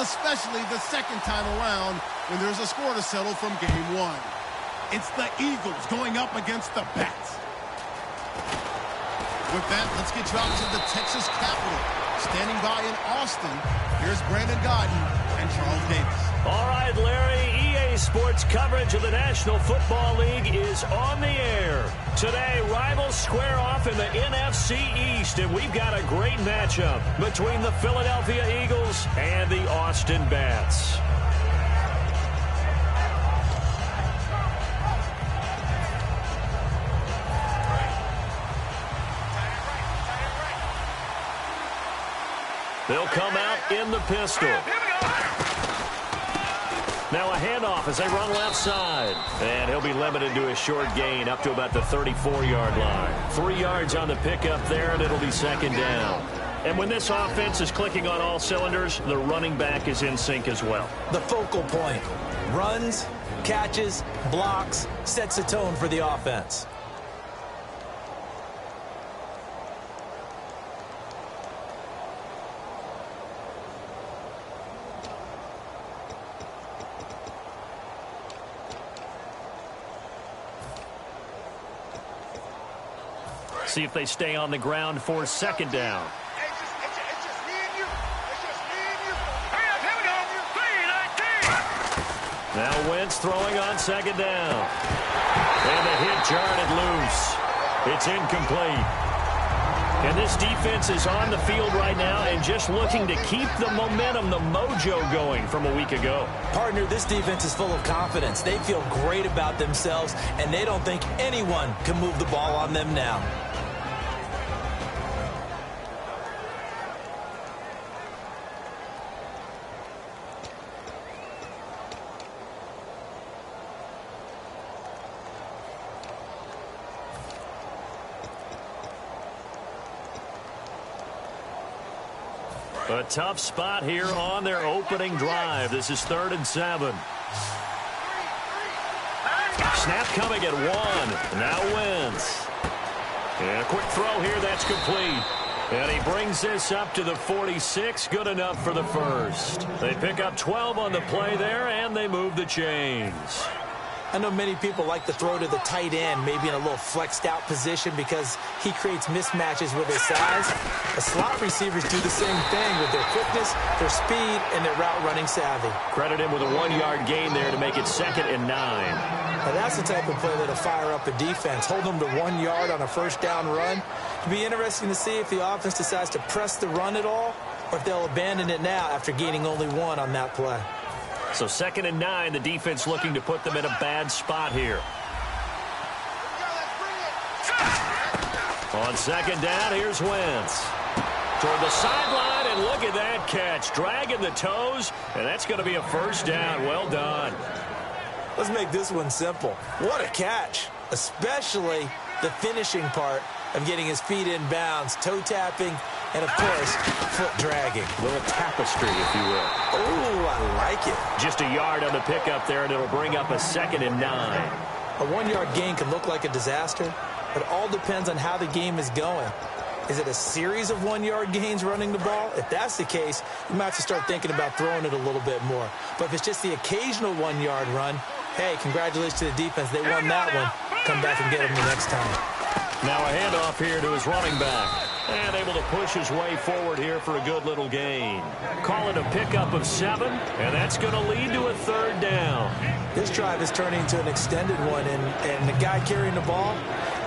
especially the second time around when there's a score to settle from game one. It's the Eagles going up against the Bats. With that, let's get you out to the Texas Capitol. Standing by in Austin, here's Brandon Godden and Charles Davis. All right, Larry, EA Sports coverage of the National Football League is on the air. Today, rivals square off in the NFC East, and we've got a great matchup between the Philadelphia Eagles and the Austin Bats. They'll come out in the pistol. Now a handoff as they run left side. And he'll be limited to a short gain up to about the 34-yard line. 3 yards on the pickup there, and it'll be second down. And when this offense is clicking on all cylinders, the running back is in sync as well. The focal point. Runs, catches, blocks, sets the tone for the offense. See if they stay on the ground for second down. Now Wentz throwing on second down. And the hit jarred loose. It's incomplete. And this defense is on the field right now and just looking to keep the momentum, the mojo going from a week ago. Partner, this defense is full of confidence. They feel great about themselves, and they don't think anyone can move the ball on them now. A tough spot here on their opening drive. This is 3rd and 7. Snap coming at 1. Now Wentz. And a quick throw here. That's complete. And he brings this up to the 46. Good enough for the first. They pick up 12 on the play there, and they move the chains. I know many people like to throw to the tight end, maybe in a little flexed out position because he creates mismatches with his size. The slot receivers do the same thing with their quickness, their speed, and their route running savvy. Credit him with a 1-yard gain there to make it 2nd and 9. Now that's the type of play that'll fire up a defense. Hold them to 1 yard on a first down run. It'll be interesting to see if the offense decides to press the run at all or if they'll abandon it now after gaining only 1 on that play. So 2nd and 9, the defense looking to put them in a bad spot here. On second down, here's Wentz. Toward the sideline, and look at that catch. Dragging the toes, and that's going to be a first down. Well done. Let's make this one simple. What a catch, especially the finishing part of getting his feet in bounds, toe tapping, and, of course, foot dragging. A little tapestry, if you will. Oh, I like it. Just a yard on the pickup there, and it'll bring up a 2nd and 9. A 1-yard gain can look like a disaster, but it all depends on how the game is going. Is it a series of 1-yard gains running the ball? If that's the case, you might have to start thinking about throwing it a little bit more. But if it's just the occasional 1-yard run, hey, congratulations to the defense. They won that one. Come back and get them the next time. Now a handoff here to his running back. And able to push his way forward here for a good little gain. Call it a pickup of 7, and that's going to lead to a 3rd down. This drive is turning into an extended one, and the guy carrying the ball,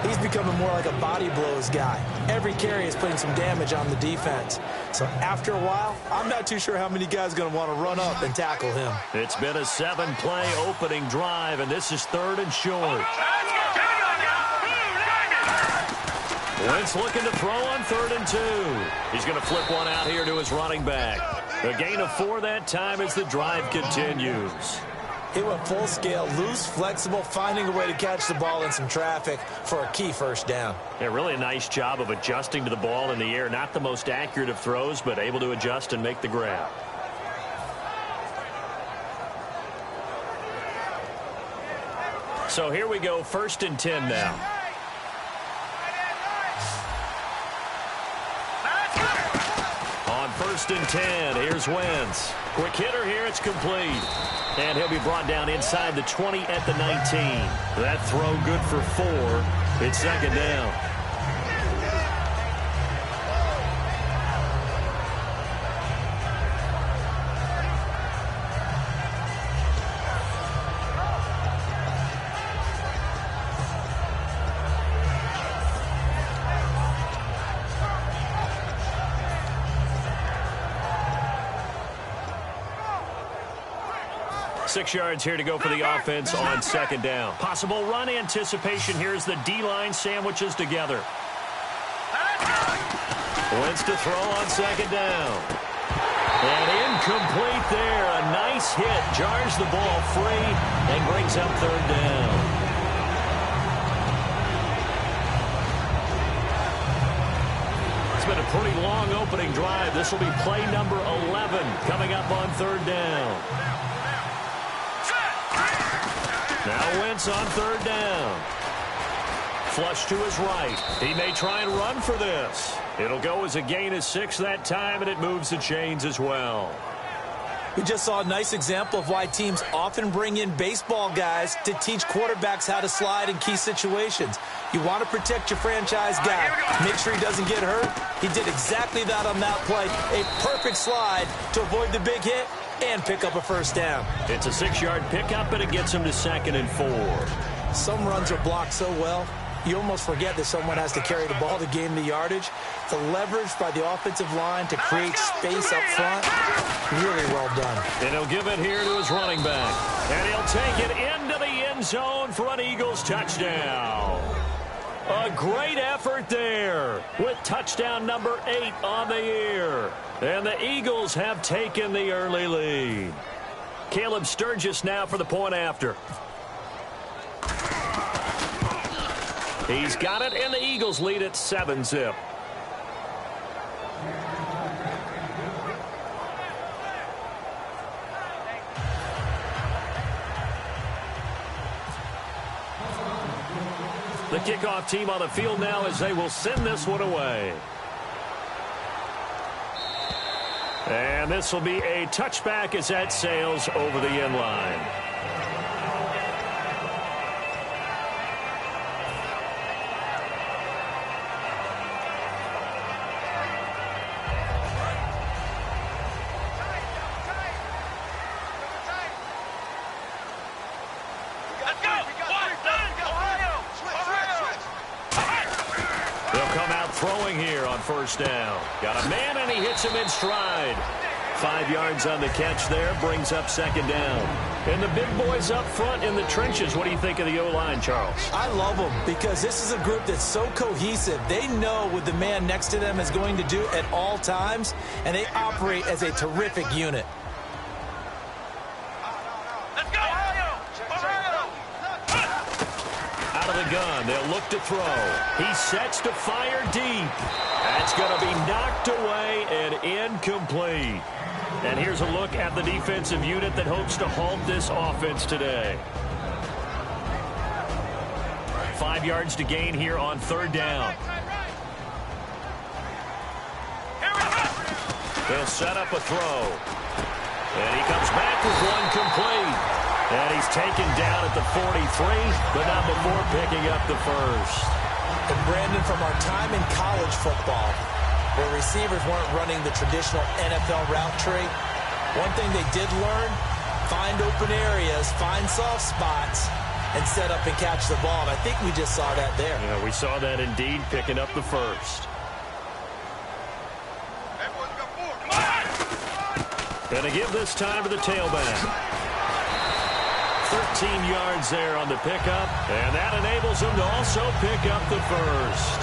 he's becoming more like a body blows guy. Every carry is putting some damage on the defense. So after a while, I'm not too sure how many guys are going to want to run up and tackle him. It's been a 7-play opening drive, and this is 3rd and short. Wentz looking to throw on 3rd and 2. He's going to flip one out here to his running back. A gain of 4 that time as the drive continues. He went full scale, loose, flexible, finding a way to catch the ball in some traffic for a key first down. Yeah, really a nice job of adjusting to the ball in the air. Not the most accurate of throws, but able to adjust and make the grab. So here we go, 1st and 10 now. On first and 10. Here's Wentz. Quick hitter here. It's complete. And he'll be brought down inside the 20 at the 19. That throw good for 4. It's second down. Six yards here to go for the offense on second down. Possible run anticipation here as the D-line sandwiches together. Wentz to throw on second down. And incomplete there. A nice hit. Jars the ball free and brings up third down. It's been a pretty long opening drive. This will be play number 11 coming up on third down. Now Wentz on third down. Flush to his right. He may try and run for this. It'll go as a gain of 6 that time, and it moves the chains as well. We just saw a nice example of why teams often bring in baseball guys to teach quarterbacks how to slide in key situations. You want to protect your franchise guy. Make sure he doesn't get hurt. He did exactly that on that play. A perfect slide to avoid the big hit and pick up a first down. It's a 6-yard pickup, and it gets him to 2nd and 4. Some runs are blocked so well, you almost forget that someone has to carry the ball to gain the yardage. The leverage by the offensive line to create space up front, really well done. And he'll give it here to his running back. And he'll take it into the end zone for an Eagles touchdown. A great effort there with touchdown number 8 on the year. And the Eagles have taken the early lead. Caleb Sturgis now for the point after. He's got it, and the Eagles lead at 7-zip. The kickoff team on the field now as they will send this one away. And this will be a touchback as that sails over the end line. First down. Got a man, and he hits him in stride. 5 yards on the catch there, brings up second down. And the big boys up front in the trenches. What do you think of the O-line, Charles? I love them because this is a group that's so cohesive. They know what the man next to them is going to do at all times, and they operate as a terrific unit. Out of the gun, they'll look to throw. He sets to fire deep. That's going to be knocked away and incomplete. And here's a look at the defensive unit that hopes to halt this offense today. 5 yards to gain here on third down. They'll set up a throw. And he comes back with one complete. And he's taken down at the 43, but not before picking up the first. And Brandon, from our time in college football, where receivers weren't running the traditional NFL route tree, one thing they did learn, find open areas, find soft spots, and set up and catch the ball. And I think we just saw that there. Yeah, we saw that indeed, picking up the first. Gonna give this time to the tailback. 13 yards there on the pickup, and that enables him to also pick up the first.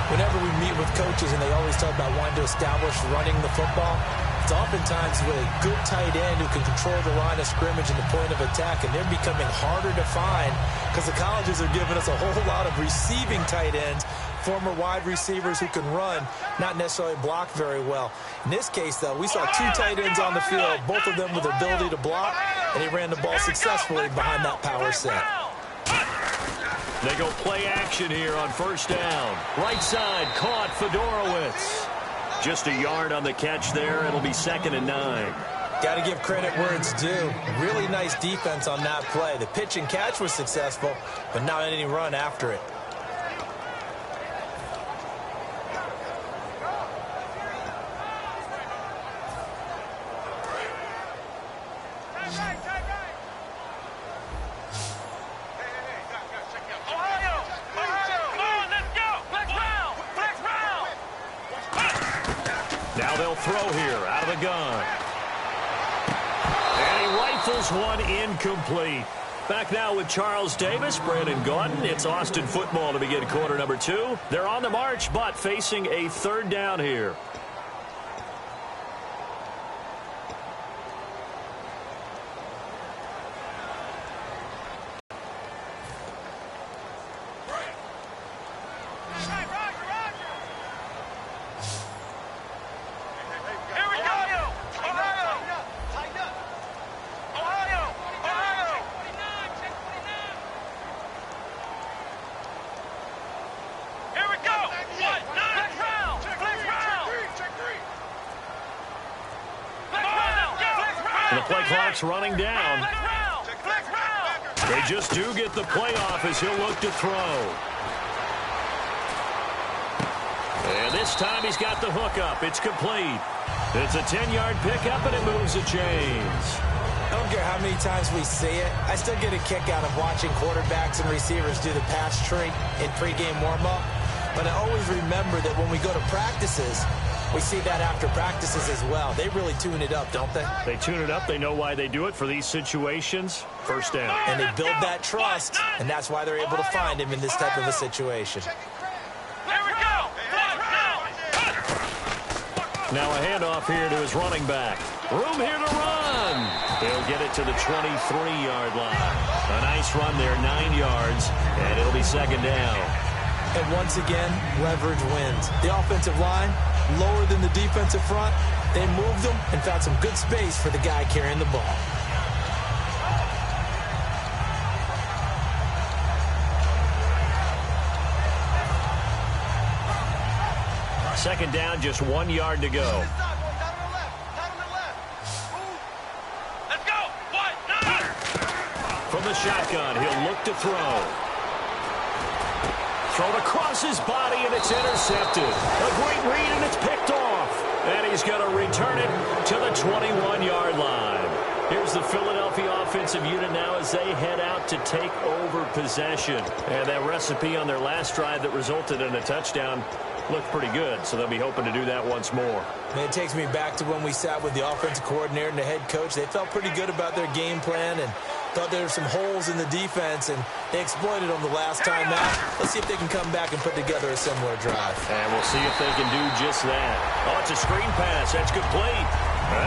Whenever we meet with coaches and they always talk about wanting to establish running the football, it's oftentimes with a good tight end who can control the line of scrimmage and the point of attack, and they're becoming harder to find because the colleges are giving us a whole lot of receiving tight ends, former wide receivers who can run, not necessarily block very well. In this case, though, we saw 2 tight ends on the field, both of them with the ability to block, and he ran the ball successfully behind that power set. They go play action here on first down. Right side, caught Fedorowicz. Just a yard on the catch there. It'll be 2nd and 9. Got to give credit where it's due. Really nice defense on that play. The pitch and catch was successful, but not any run after it. Now they'll throw here out of the gun. And he rifles one incomplete. Back now with Charles Davis, Brandon Gordon. It's Austin football to begin quarter number 2. They're on the march, but facing a 3rd down here. The play clock's running down. They just do get the playoff as he'll look to throw. And this time he's got the hook up. It's complete. It's a 10-yard pickup, and it moves the chains. I don't care how many times we see it. I still get a kick out of watching quarterbacks and receivers do the pass tree in pregame warm-up. But I always remember that when we go to practices, we see that after practices as well. They really tune it up, don't they? They tune it up. They know why they do it for these situations. 1st down. And they build that trust, and that's why they're able to find him in this type of a situation. Now a handoff here to his running back. Room here to run. He'll get it to the 23-yard line. A nice run there, 9 yards, and it'll be 2nd down. And once again, leverage wins. The offensive line, lower than the defensive front. They moved them and found some good space for the guy carrying the ball. Second down, just 1 yard to go. From the shotgun, he'll look to throw. Thrown across his body, and it's intercepted. A great read, and it's picked off. And he's going to return it to the 21-yard line. Here's the Philadelphia offensive unit now as they head out to take over possession. And that recipe on their last drive that resulted in a touchdown looked pretty good, so they'll be hoping to do that once more. Man, it takes me back to when we sat with the offensive coordinator and the head coach. They felt pretty good about their game plan and thought there were some holes in the defense, and they exploited them the last time out. Let's see if they can come back and put together a similar drive. And we'll see if they can do just that. Oh, it's a screen pass. That's complete.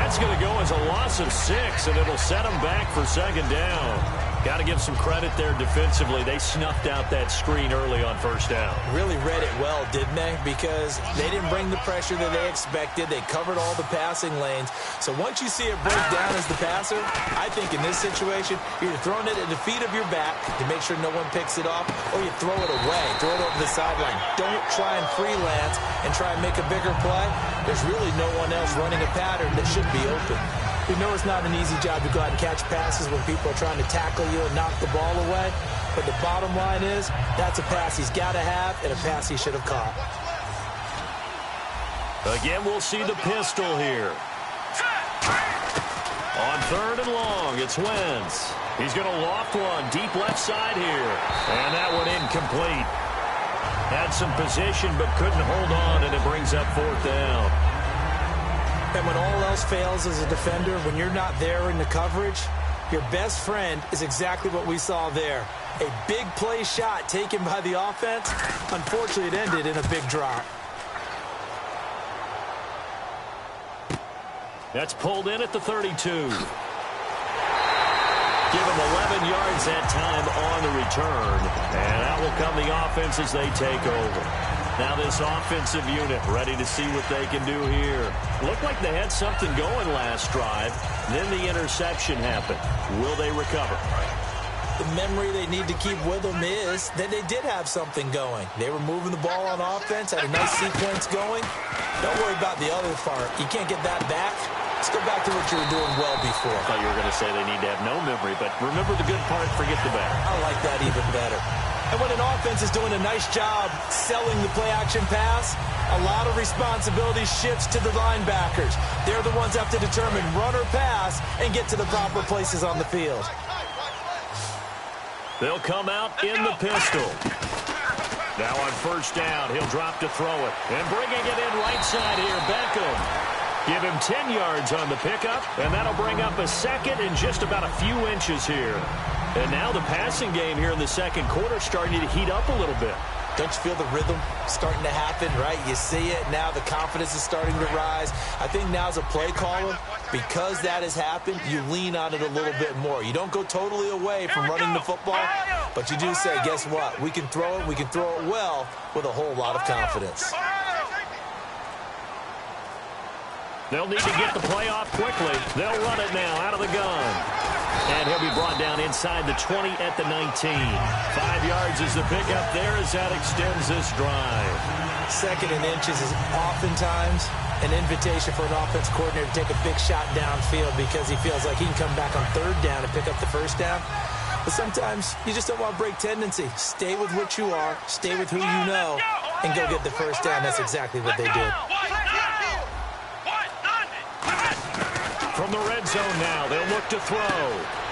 That's going to go as a loss of 6, and it'll set them back for 2nd down. Got to give some credit there defensively. They snuffed out that screen early on 1st down. Really read it well, didn't they? Because they didn't bring the pressure that they expected. They covered all the passing lanes. So once you see it break down as the passer, I think in this situation, you're throwing it at the feet of your back to make sure no one picks it off, or you throw it away, throw it over the sideline. Don't try and freelance and try and make a bigger play. There's really no one else running a pattern that should be open. We know it's not an easy job to go out and catch passes when people are trying to tackle you and knock the ball away. But the bottom line is, that's a pass he's got to have and a pass he should have caught. Again, we'll see the pistol here. On 3rd and long, it's Wentz. He's going to loft one deep left side here. And that one incomplete. Had some position but couldn't hold on, and it brings up 4th down. And when all else fails as a defender, when you're not there in the coverage, your best friend is exactly what we saw there. A big play shot taken by the offense. Unfortunately, it ended in a big drop. That's pulled in at the 32. Give him 11 yards that time on the return. And that will come the offense as they take over. Now this offensive unit ready to see what they can do here. Looked like they had something going last drive. Then the interception happened. Will they recover? The memory they need to keep with them is that they did have something going. They were moving the ball on offense, had a nice sequence going. Don't worry about the other part. You can't get that back. Let's go back to what you were doing well before. I thought you were going to say they need to have no memory, but remember the good part, forget the bad. I like that even better. And when an offense is doing a nice job selling the play-action pass, a lot of responsibility shifts to the linebackers. They're the ones that have to determine run or pass and get to the proper places on the field. They'll come out in the pistol. Now on first down, he'll drop to throw it. And bringing it in right side here, Beckham. Give him 10 yards on the pickup, and that'll bring up a second in just about a few inches here. And now the passing game here in the second quarter starting to heat up a little bit. Don't you feel the rhythm starting to happen, right? You see it now. The confidence is starting to rise. I think now as a play caller, because that has happened, you lean on it a little bit more. You don't go totally away from running the football, but you do say, guess what? We can throw it. We can throw it well with a whole lot of confidence. They'll need to get the play off quickly. They'll run it now out of the gun. And he'll be brought down inside the 20 at the 19. 5 yards is the pickup there as that extends this drive. Second and inches is oftentimes an invitation for an offense coordinator to take a big shot downfield because he feels like he can come back on third down and pick up the first down. But sometimes you just don't want to break tendency. Stay with what you are, stay with who you know, and go get the first down. That's exactly what they did. From the red zone now, they'll look to throw.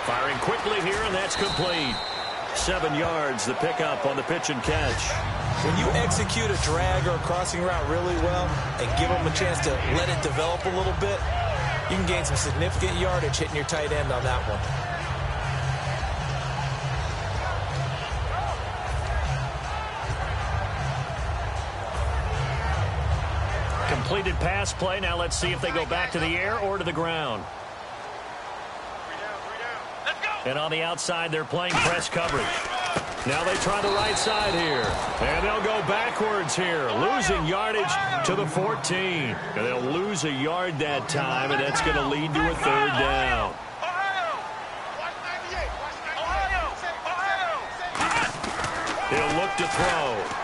Firing quickly here, and that's complete. 7 yards, the pickup on the pitch and catch. When you execute a drag or a crossing route really well and give them a chance to let it develop a little bit, you can gain some significant yardage hitting your tight end on that one. Completed pass play. Now let's see if they go back to the air or to the ground. And on the outside, they're playing press coverage. Now they try the right side here. And they'll go backwards here, losing yardage to the 14. And they'll lose a yard that time, and that's going to lead to a third down. He'll look to throw.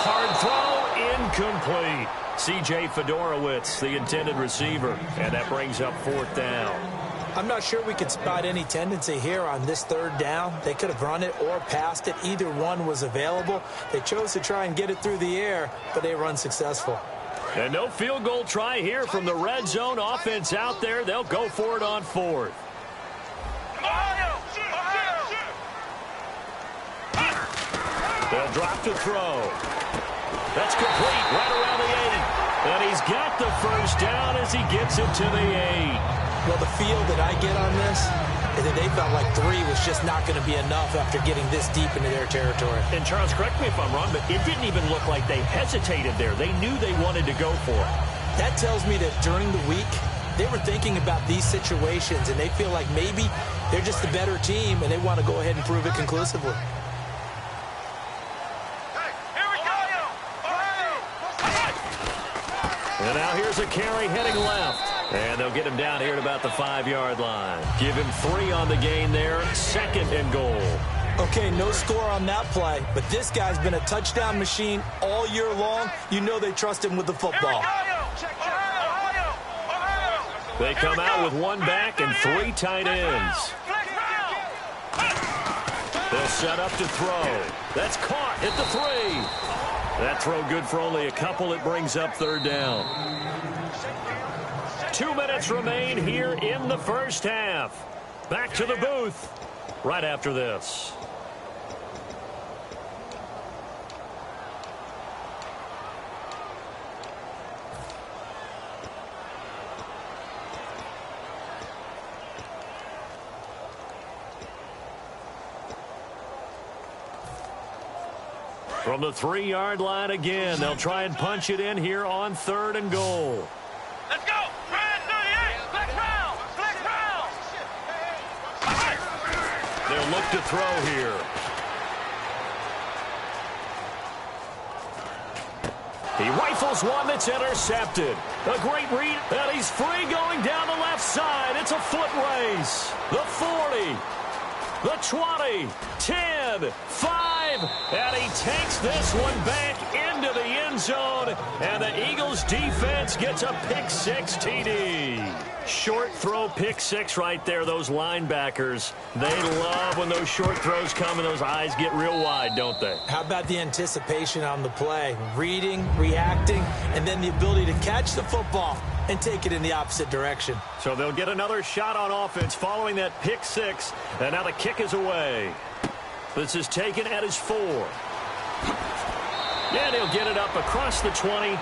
Hard throw, incomplete. C.J. Fedorowicz, the intended receiver, and that brings up fourth down. I'm not sure we could spot any tendency here on this third down. They could have run it or passed it. Either one was available. They chose to try and get it through the air, but they were unsuccessful. And no field goal try here from the red zone offense out there. They'll go for it on fourth. They'll drop to throw. That's complete right around the 8. And he's got the first down as he gets it to the 8. Well, the feel that I get on this is that they felt like 3 was just not going to be enough after getting this deep into their territory. And Charles, correct me if I'm wrong, but it didn't even look like they hesitated there. They knew they wanted to go for it. That tells me that during the week, they were thinking about these situations, and they feel like maybe they're just the better team, and they want to go ahead and prove it conclusively. And now here's a carry heading left. And they'll get him down here at about the 5-yard line. Give him 3 on the gain there. Second and goal. Okay, no score on that play, but this guy's been a touchdown machine all year long. You know they trust him with the football. They come out with 1 back and 3 tight ends. They'll set up to throw. That's caught at the 3. That throw good for only a couple. It brings up third down. 2 minutes remain here in the first half. Back to the booth right after this. From the 3-yard line again, they'll try and punch it in here on 3rd and goal. Let's go! Brad 38! Flex round! Flex round! They'll look to throw here. He rifles one that's intercepted. A great read, and he's free going down the left side. It's a foot race. The 40. the 20, 10, 5, and he takes this one back into the end zone, and the Eagles defense gets a pick-6 TD. Short throw pick-6 right there, those linebackers. They love when those short throws come and those eyes get real wide, don't they? How about the anticipation on the play? Reading, reacting, and then the ability to catch the football and take it in the opposite direction. So they'll get another shot on offense following that pick-6, and now the kick is away. This is taken at his 4. And he'll get it up across the 20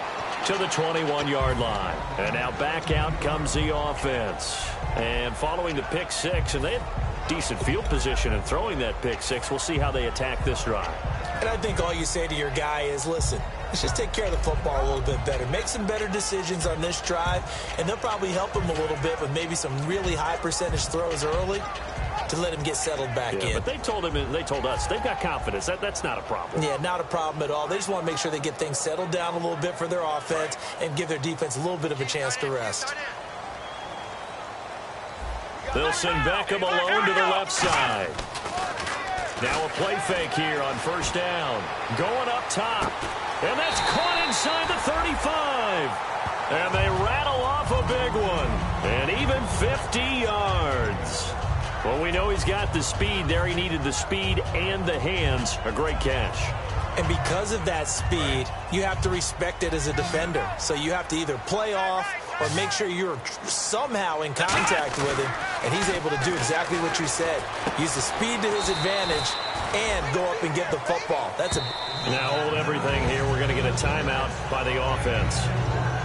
to the 21-yard line. And now back out comes the offense. And following the pick-6, and they have decent field position in throwing that pick-6. We'll see how they attack this drive. And I think all you say to your guy is, listen, let's just take care of the football a little bit better. Make some better decisions on this drive, and they'll probably help him a little bit with maybe some really high percentage throws early to let him get settled back in. But they told him, and they told us, they've got confidence. That's not a problem. Yeah, not a problem at all. They just want to make sure they get things settled down a little bit for their offense and give their defense a little bit of a chance to rest. They'll send Beckham alone to the left side. Now a play fake here on first down. Going up top. And that's caught inside the 35. And they rattle off a big one. And even 50 yards. Well, we know he's got the speed there. He needed the speed and the hands. A great catch. And because of that speed, you have to respect it as a defender. So you have to either play off or make sure you're somehow in contact with him. And he's able to do exactly what you said. Use the speed to his advantage and go up and get the football. Now hold everything here. We're going to get a timeout by the offense.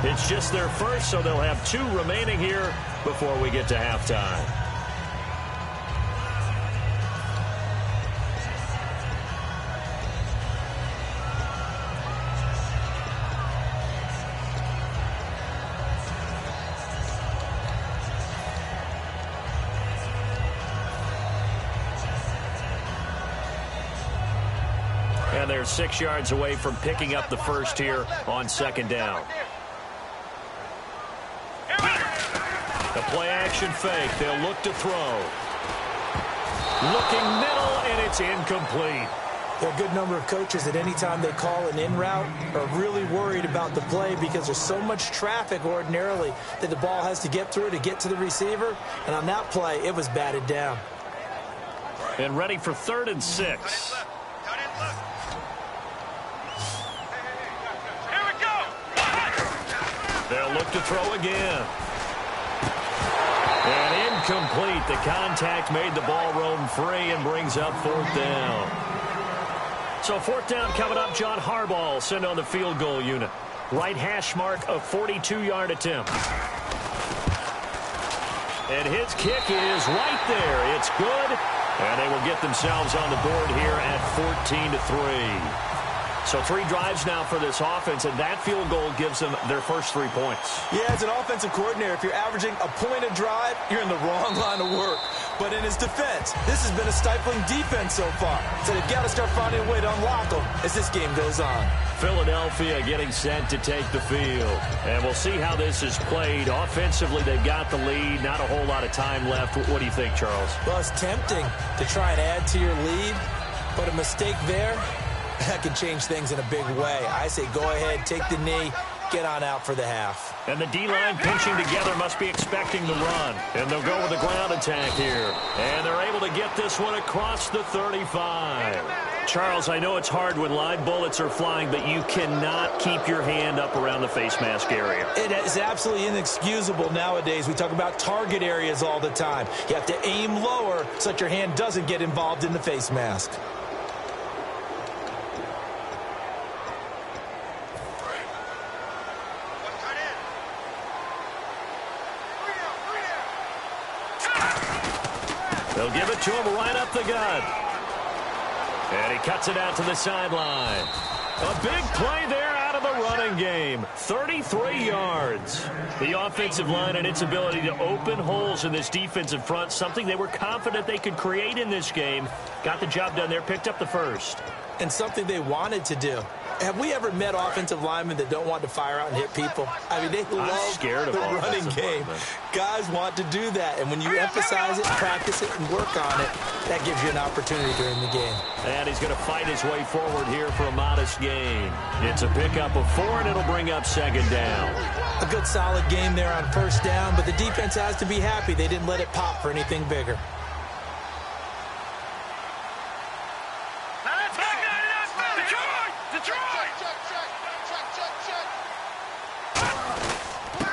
It's just their first, so they'll have 2 remaining here before we get to halftime. And they're 6 yards away from picking up the first here on second down. The play action fake. They'll look to throw. Looking middle, and it's incomplete. There are a good number of coaches that any time they call an in route are really worried about the play because there's so much traffic ordinarily that the ball has to get through to get to the receiver. And on that play, it was batted down. And ready for 3rd and 6. They'll look to throw again. And incomplete. The contact made the ball roam free and brings up 4th down. So 4th down coming up. John Harbaugh sent on the field goal unit. Right hash mark, a 42-yard attempt. And his kick is right there. It's good. And they will get themselves on the board here at 14-3. So 3 drives now for this offense, and that field goal gives them their first 3 points. Yeah, as an offensive coordinator, if you're averaging a point a drive, you're in the wrong line of work. But in his defense, this has been a stifling defense so far. So they've got to start finding a way to unlock them as this game goes on. Philadelphia getting set to take the field. And we'll see how this is played. Offensively, they've got the lead. Not a whole lot of time left. What do you think, Charles? Well, it's tempting to try and add to your lead, but a mistake there, that can change things in a big way. I say go ahead, take the knee, get on out for the half. And the D-line pinching together must be expecting the run. And they'll go with the ground attack here. And they're able to get this one across the 35. Charles, I know it's hard when live bullets are flying, but you cannot keep your hand up around the face mask area. It is absolutely inexcusable nowadays. We talk about target areas all the time. You have to aim lower so that your hand doesn't get involved in the face mask. They'll give it to him right up the gut. And he cuts it out to the sideline. A big play there out of the running game. 33 yards. The offensive line and its ability to open holes in this defensive front, something they were confident they could create in this game. Got the job done there, picked up the first. And something they wanted to do. Have we ever met offensive linemen that don't want to fire out and hit people? I mean, they love the running game. Guys want to do that, and when you emphasize it, practice it, and work on it, that gives you an opportunity during the game. And he's going to fight his way forward here for a modest gain. It's a pickup of 4, and it'll bring up second down. A good, solid game there on first down, but the defense has to be happy they didn't let it pop for anything bigger.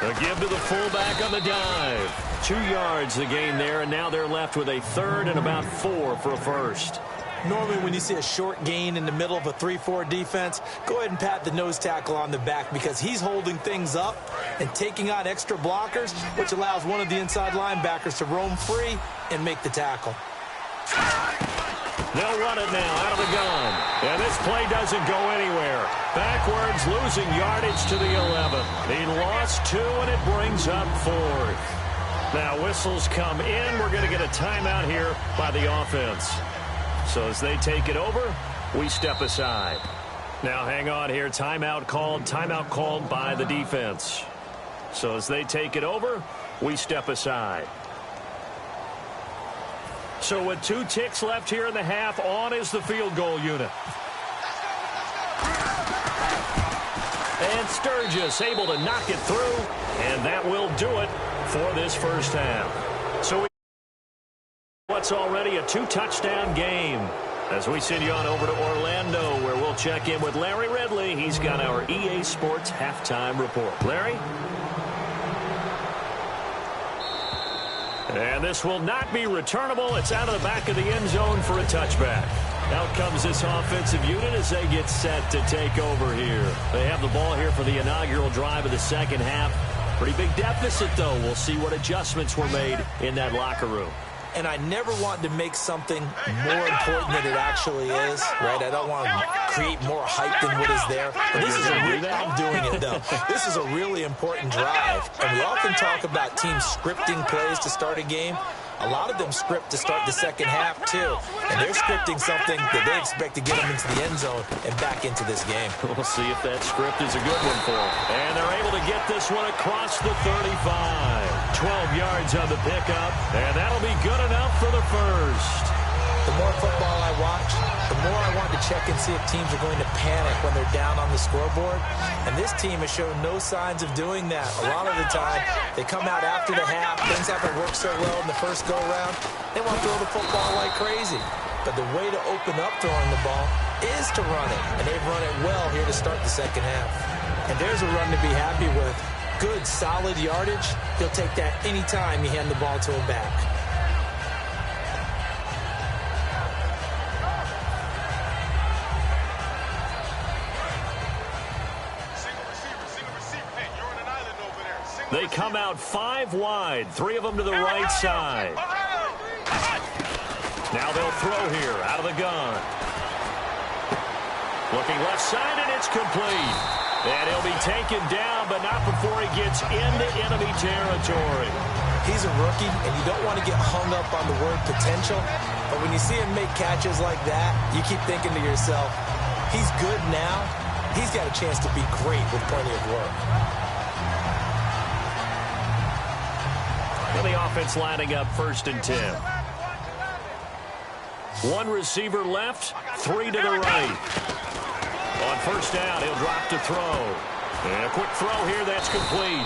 A give to the fullback on the dive. 2 yards the gain there, and now they're left with a third and about 4 for a first. Normally, when you see a short gain in the middle of a 3-4 defense, go ahead and pat the nose tackle on the back because he's holding things up and taking on extra blockers, which allows one of the inside linebackers to roam free and make the tackle. They'll run it now out of the gun. And this play doesn't go anywhere. Backwards, losing yardage to the 11. He lost 2, and it brings up 4th. Now whistles come in. We're going to get a timeout here by the offense. So as they take it over, we step aside. Now hang on here. Timeout called by the defense. So as they take it over, we step aside. So with 2 ticks left here in the half, on is the field goal unit. And Sturgis able to knock it through, and that will do it for this first half. So what's already a 2-touchdown game as we send you on over to Orlando, where we'll check in with Larry Ridley. He's got our EA Sports halftime report. Larry? And this will not be returnable. It's out of the back of the end zone for a touchback. Out comes this offensive unit as they get set to take over here. They have the ball here for the inaugural drive of the second half. Pretty big deficit, though. We'll see what adjustments were made in that locker room. And I never want to make something more important than it actually is, right? I don't want to create more hype than what is there. But this is I'm doing it, though. This is a really important drive. And we often talk about teams scripting plays to start a game. A lot of them script to start the second half, too. And they're scripting something that they expect to get them into the end zone and back into this game. We'll see if that script is a good one for them. And they're able to get this one across the 35. 12 yards on the pickup, and that'll be good enough for the first. The more football I watch, the more I want to check and see if teams are going to panic when they're down on the scoreboard. And this team has shown no signs of doing that. A lot of the time, they come out after the half. Things haven't worked so well in the first go-around. They want to throw the football like crazy. But the way to open up throwing the ball is to run it. And they've run it well here to start the second half. And there's a run to be happy with. Good, solid yardage. He'll take that anytime you hand the ball to him back. They come out 5 wide, 3 of them to the right side. Now they'll throw here out of the gun. Looking left side, and it's complete. And he'll be taken down, but not before he gets into enemy territory. He's a rookie, and you don't want to get hung up on the word potential. But when you see him make catches like that, you keep thinking to yourself, he's good now. He's got a chance to be great with plenty of work. And the offense lining up 1st and 10. 1 receiver left, 3 to the right. On first down, he'll drop to throw. And a quick throw here, that's complete.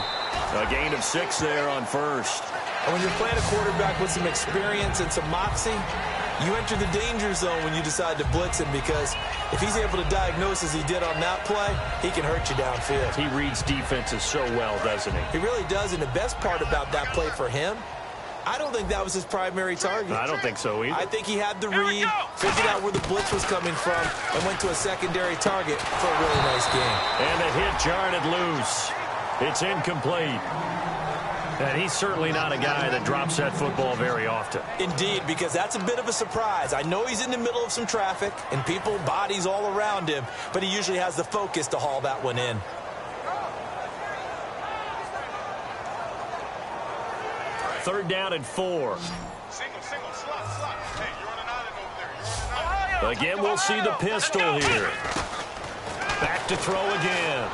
A gain of 6 there on first. And when you're playing a quarterback with some experience and some moxie, you enter the danger zone when you decide to blitz him, because if he's able to diagnose as he did on that play, he can hurt you downfield. He reads defenses so well, doesn't he? He really does, and the best part about that play for him, I don't think that was his primary target. I don't think so either. I think he had the read, figured out where the blitz was coming from, and went to a secondary target for a really nice game. And the hit jarred it loose. It's incomplete. And he's certainly not a guy that drops that football very often. Indeed, because that's a bit of a surprise. I know he's in the middle of some traffic and people, bodies all around him, but he usually has the focus to haul that one in. Third down and 4. Single, slot. Hey, you're on an island over there. Again, we'll see the pistol here. Back to throw again.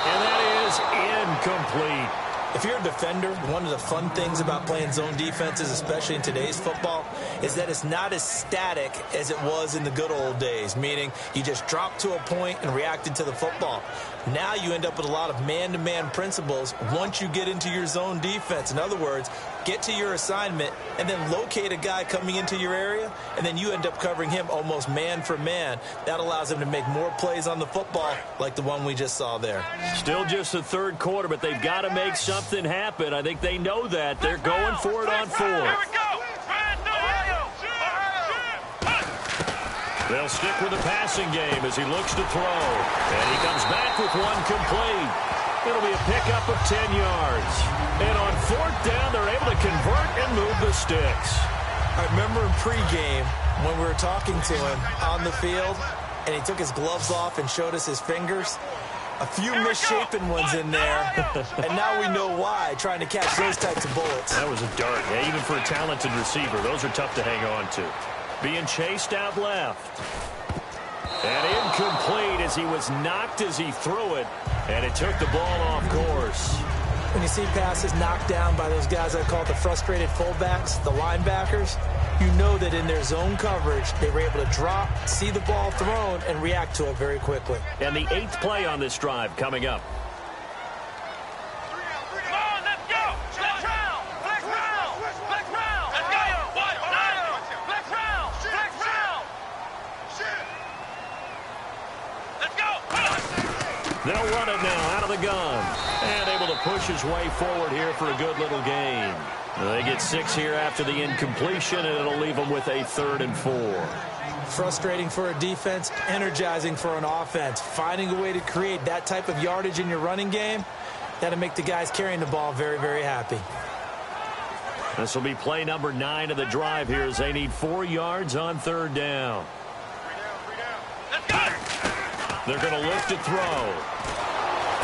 And that is incomplete. If you're a defender, one of the fun things about playing zone defenses, especially in today's football, is that it's not as static as it was in the good old days, meaning you just drop to a point and reacted to the football. Now you end up with a lot of man-to-man principles once you get into your zone defense. In other words, get to your assignment and then locate a guy coming into your area, and then you end up covering him almost man for man. That allows him to make more plays on the football like the one we just saw there. Still just the third quarter, but they've got to make something happen. I think they know that. They're going for it on fourth. Here we go. They'll stick with the passing game as he looks to throw. And he comes back with one complete. It'll be a pickup of 10 yards. And on fourth down, they're able to convert and move the sticks. I remember in pregame when we were talking to him on the field, and he took his gloves off and showed us his fingers. A few misshapen ones in there, and now we know why, trying to catch those types of bullets. That was a dart. Yeah, even for a talented receiver, those are tough to hang on to. Being chased out left. And incomplete as he was knocked as he threw it, and it took the ball off course. When you see passes knocked down by those guys I call the frustrated fullbacks, the linebackers, you know that in their zone coverage, they were able to drop, see the ball thrown, and react to it very quickly. And the 8th play on this drive coming up. Come on, let's go. Flex round. Flex round. Flex round. Let's go. Flex round. Flex round. Let's go. They'll run it now out of the gun. And able to push his way forward here for a good little gain. They get 6 here after the incompletion, and it'll leave them with a 3rd and 4. Frustrating for a defense, energizing for an offense. Finding a way to create that type of yardage in your running game, that'll make the guys carrying the ball very, very happy. This will be play number 9 of the drive here as they need 4 yards on 3rd down. Let's go. They're going to look to throw.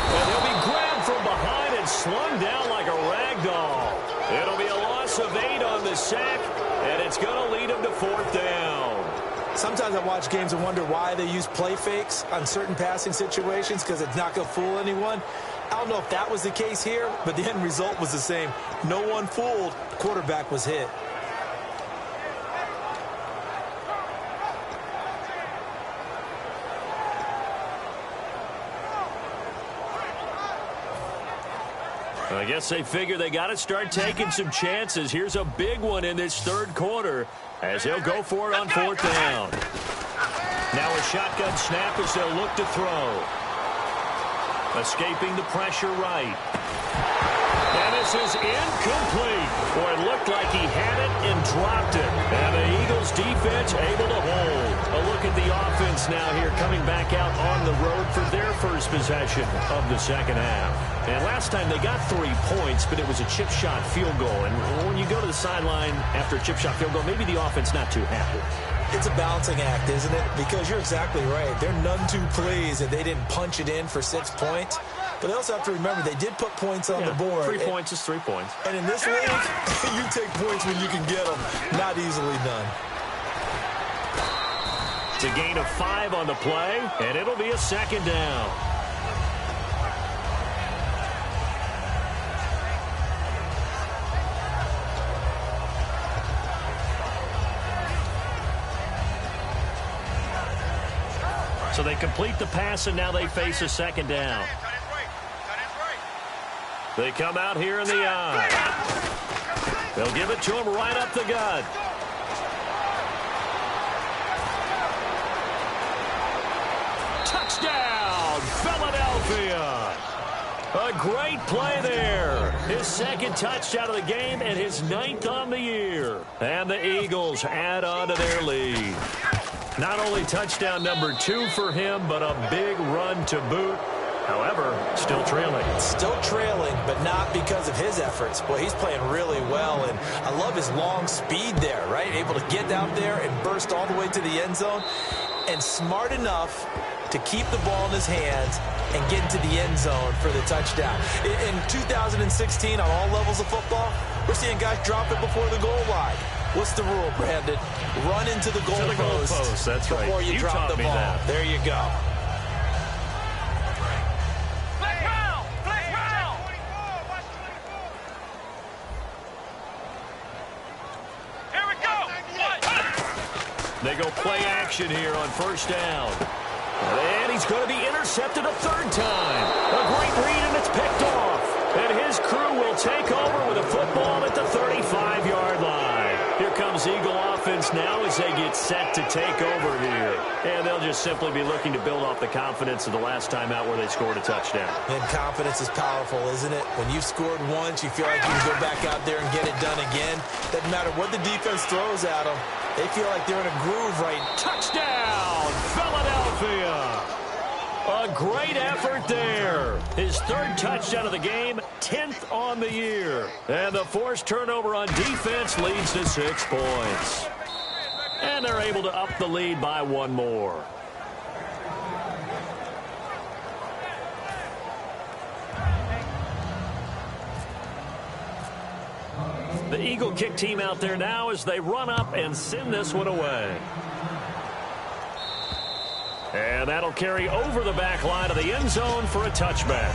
And he'll be grabbed from behind and slung down like a rag doll. It'll be a loss of 8 on the sack, and it's going to lead him to 4th down. Sometimes I watch games and wonder why they use play fakes on certain passing situations, because it's not going to fool anyone. I don't know if that was the case here, but the end result was the same. No one fooled. The quarterback was hit. I guess they figure they got to start taking some chances. Here's a big one in this 3rd quarter as he'll go for it on 4th down. Now a shotgun snap as they'll look to throw. Escaping the pressure right. And this is incomplete. Boy, it looked like he had it and dropped it. And the Eagles defense able to hold. A look at the offense now here coming back out on the road for their first possession of the 2nd half. And last time they got 3 points, but it was a chip shot field goal. And when you go to the sideline after a chip shot field goal, maybe the offense not too happy. It's a balancing act, isn't it? Because you're exactly right. They're none too pleased that they didn't punch it in for 6 points. But they also have to remember they did put points on the board. 3 points is 3 points. And in this league, you take points when you can get them. Not easily done. It's a gain of 5 on the play, and it'll be a 2nd down. So they complete the pass, and now they face a 2nd down. They come out here in the eye. They'll give it to him right up the gut. Touchdown, Philadelphia. A great play there. His 2nd touchdown of the game and his 9th on the year. And the Eagles add on to their lead. Not only touchdown number 2 for him, but a big run to boot. However, still trailing. Still trailing, but not because of his efforts. Boy, he's playing really well, and I love his long speed there, right? Able to get out there and burst all the way to the end zone, and smart enough to keep the ball in his hands and get into the end zone for the touchdown. In 2016, on all levels of football, we're seeing guys drop it before the goal line. What's the rule, Brandon? Run into the goal post. That's right. Before you drop the ball. There you go. They go play action here on first down. And he's going to be intercepted a third time. A great read, and it's picked off. And his crew will take over with a football at the 35-yard line. Here comes Eagle offense now as they get set to take over here. And they'll just simply be looking to build off the confidence of the last time out where they scored a touchdown. And confidence is powerful, isn't it? When you've scored once, you feel like you can go back out there and get it done again. Doesn't matter what the defense throws at them. They feel like they're in a groove right. Touchdown, Philadelphia! A great effort there. His third touchdown of the game, 10th on the year. And the forced turnover on defense leads to 6 points. And they're able to up the lead by 1 more. The Eagle kick team out there now as they run up and send this one away. And that'll carry over the back line of the end zone for a touchback.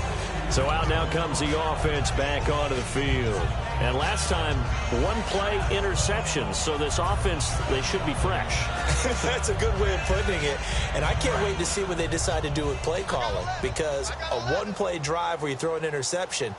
So out now comes the offense back onto the field. And last time, 1-play interception. So this offense, they should be fresh. That's a good way of putting it. And I can't wait to see what they decide to do with play calling. Because a 1-play drive where you throw an interception,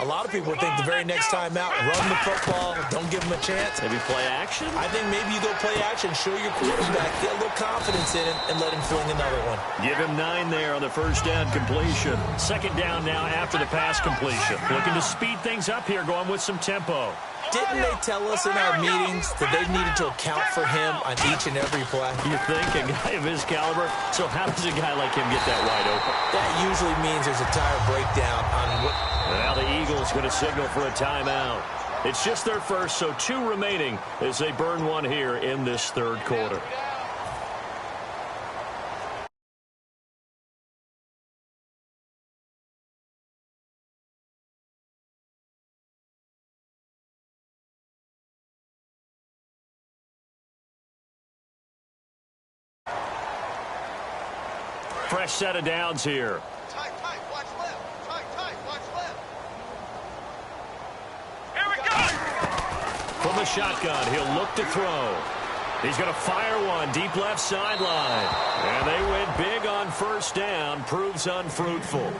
a lot of people think the very next time out, run the football, don't give them a chance. Maybe play action? I think maybe you go play action, show your quarterback, get a little confidence in him, and let him fling another one. Give him 9 there on the first down completion. Second down now after the pass completion. Looking to speed things up here, going with some tempo. Didn't they tell us in our meetings that they needed to account for him on each and every play? You think a guy of his caliber? So how does a guy like him get that wide open? That usually means there's a tire breakdown on what... Now the Eagles going to signal for a timeout. It's just their first, so 2 remaining as they burn one here in this third quarter. Fresh set of downs here. Tight, watch left. Tight, watch left. Here we go! From the shotgun, he'll look to throw. He's going to fire one deep left sideline. And they went big on first down. Proves unfruitful.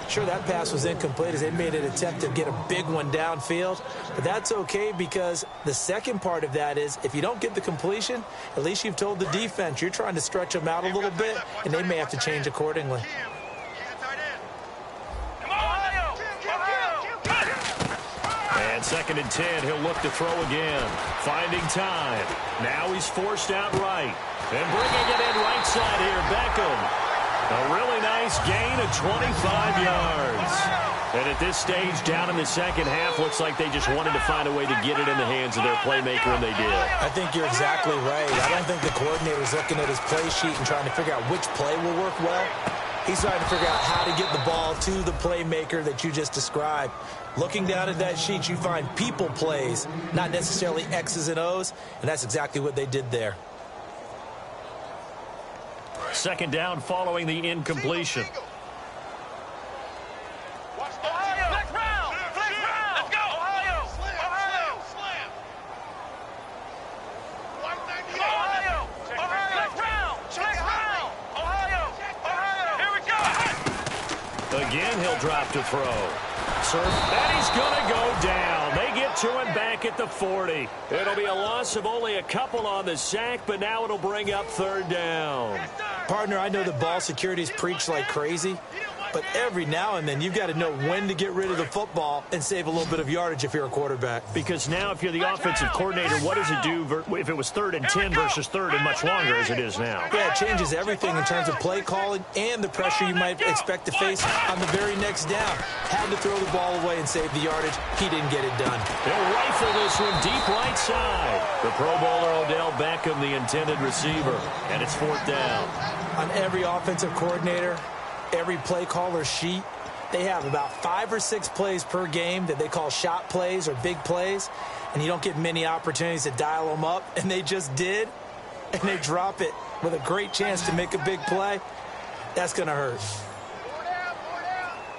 Sure, that pass was incomplete as they made an attempt to get a big one downfield. But that's okay because the second part of that is if you don't get the completion, at least you've told the defense you're trying to stretch them out a little bit, and they may have to change accordingly. And second and 10, he'll look to throw again. Finding time. Now he's forced out right. And bringing it in right side here, Beckham. A really nice gain of 25 yards. And at this stage, down in the second half, looks like they just wanted to find a way to get it in the hands of their playmaker, and they did. I think you're exactly right. I don't think the coordinator's looking at his play sheet and trying to figure out which play will work well. He's trying to figure out how to get the ball to the playmaker that you just described. Looking down at that sheet, you find people plays, not necessarily X's and O's, and that's exactly what they did there. Second down following the incompletion. Watch Ohio! Flex round! Let's go! Ohio! Slam! 198! Ohio! Flex round! Ohio! Here we go! Again, he'll drop to throw. And he's going to go down. They get to him back at the 40. It'll be a loss of only a couple on the sack, but now it'll bring up third down. Partner, I know the ball security's preached like crazy, but every now and then you've got to know when to get rid of the football and save a little bit of yardage if you're a quarterback. Because now if you're the offensive coordinator, what does it do if it was 3rd and 10 versus 3rd and much longer as it is now? Yeah, it changes everything in terms of play calling and the pressure you might expect to face on the very next down. Had to throw the ball away and save the yardage. He didn't get it done. He'll rifle this one deep right side. The Pro Bowler Odell Beckham, the intended receiver, and it's 4th down. On every offensive coordinator, every play caller sheet, they have about 5 or 6 plays per game that they call shot plays or big plays, and you don't get many opportunities to dial them up, and they just did, and they drop it with a great chance to make a big play. That's going to hurt.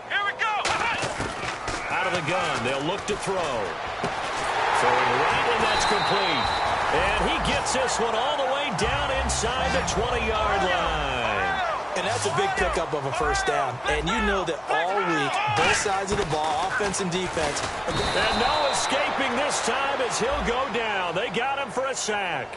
Here we go! Out of the gun, they'll look to throw. Throwing right, and that's complete. And he gets this one all the way down inside the 20-yard line. And that's a big pickup of a first down. And you know that all week, both sides of the ball, offense and defense. And no escaping this time as he'll go down. They got him for a sack.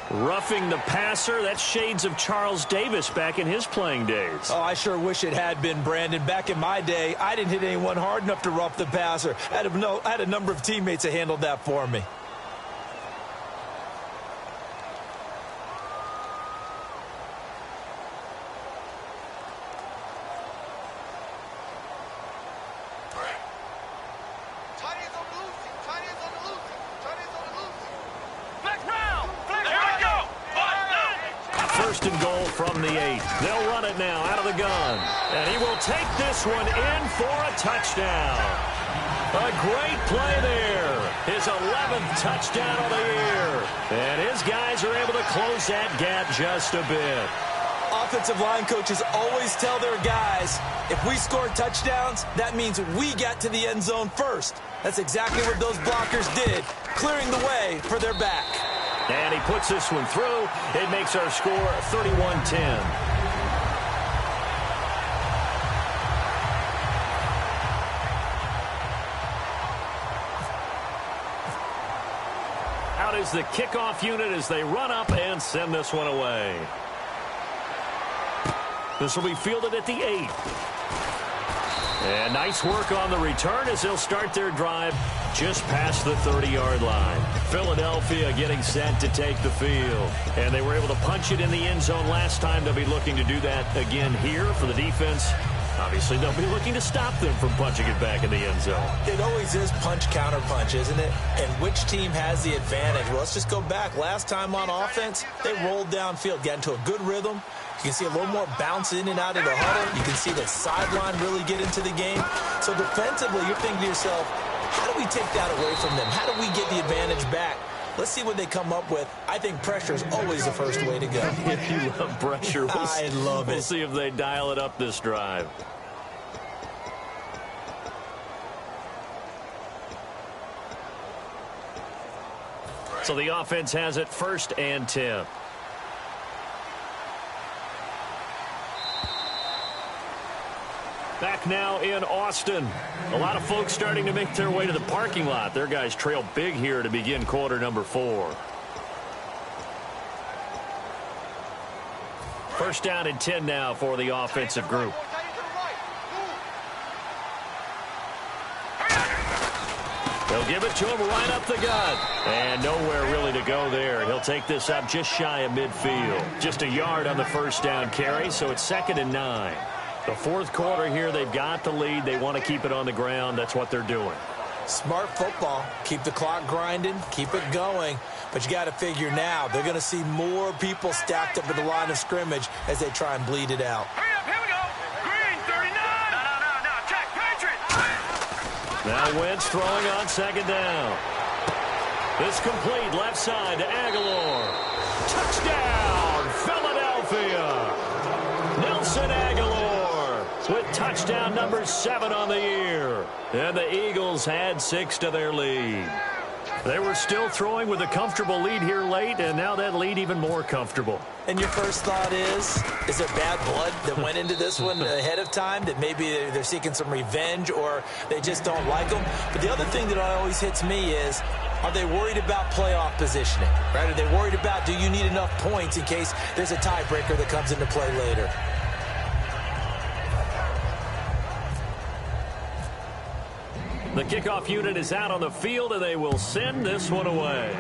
Roughing the passer, that's shades of Charles Davis back in his playing days. Oh, I sure wish it had been, Brandon. Back in my day, I didn't hit anyone hard enough to rough the passer. I had a number of teammates that handled that for me. First and goal from the 8. They'll run it now out of the gun. And he will take this one in for a touchdown. A great play there. His 11th touchdown of the year. And his guys are able to close that gap just a bit. Offensive line coaches always tell their guys, if we score touchdowns, that means we got to the end zone first. That's exactly what those blockers did, clearing the way for their back. And he puts this one through. It makes our score 31-10. Out is the kickoff unit as they run up and send this one away. This will be fielded at the 8. And nice work on the return as they'll start their drive just past the 30-yard line. Philadelphia getting set to take the field. And they were able to punch it in the end zone last time. They'll be looking to do that again here for the defense. Obviously, they'll be looking to stop them from punching it back in the end zone. It always is punch-counter-punch, isn't it? And which team has the advantage? Well, let's just go back. Last time on offense, they rolled downfield, got into a good rhythm. You can see a little more bounce in and out of the huddle. You can see the sideline really get into the game. So defensively, you're thinking to yourself, how do we take that away from them? How do we get the advantage back? Let's see what they come up with. I think pressure is always the first way to go. If you love pressure, I love it. We'll see if they dial it up this drive. So the offense has it 1st and 10. Back now in Austin. A lot of folks starting to make their way to the parking lot. Their guys trail big here to begin quarter number 4. 1st down and 10 now for the offensive group. They'll give it to him right up the gut. And nowhere really to go there. He'll take this up just shy of midfield. Just a yard on the 1st down carry, so it's 2nd and 9. The 4th quarter here, they've got the lead. They want to keep it on the ground. That's what they're doing. Smart football. Keep the clock grinding. Keep it going. But you got to figure now, they're going to see more people stacked up at the line of scrimmage as they try and bleed it out. Hurry up, here we go. Green, 39. No. Check, Patriots. Now Wentz throwing on 2nd down. This complete left side to Aguilar. Touchdown, Philadelphia. Nelson Aguilar with touchdown number 7 on the year. And the Eagles had 6 to their lead. They were still throwing with a comfortable lead here late, and now that lead even more comfortable. And your first thought is there bad blood that went into this one ahead of time, that maybe they're seeking some revenge or they just don't like them? But the other thing that always hits me is, are they worried about playoff positioning? Right? Are they worried about, do you need enough points in case there's a tiebreaker that comes into play later? The kickoff unit is out on the field, and they will send this one away.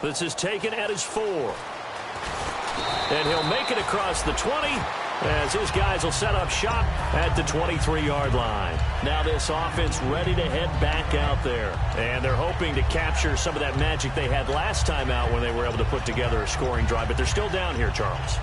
This is taken at his 4. And he'll make it across the 20 as his guys will set up shop at the 23-yard line. Now this offense ready to head back out there. And they're hoping to capture some of that magic they had last time out when they were able to put together a scoring drive. But they're still down here, Charles.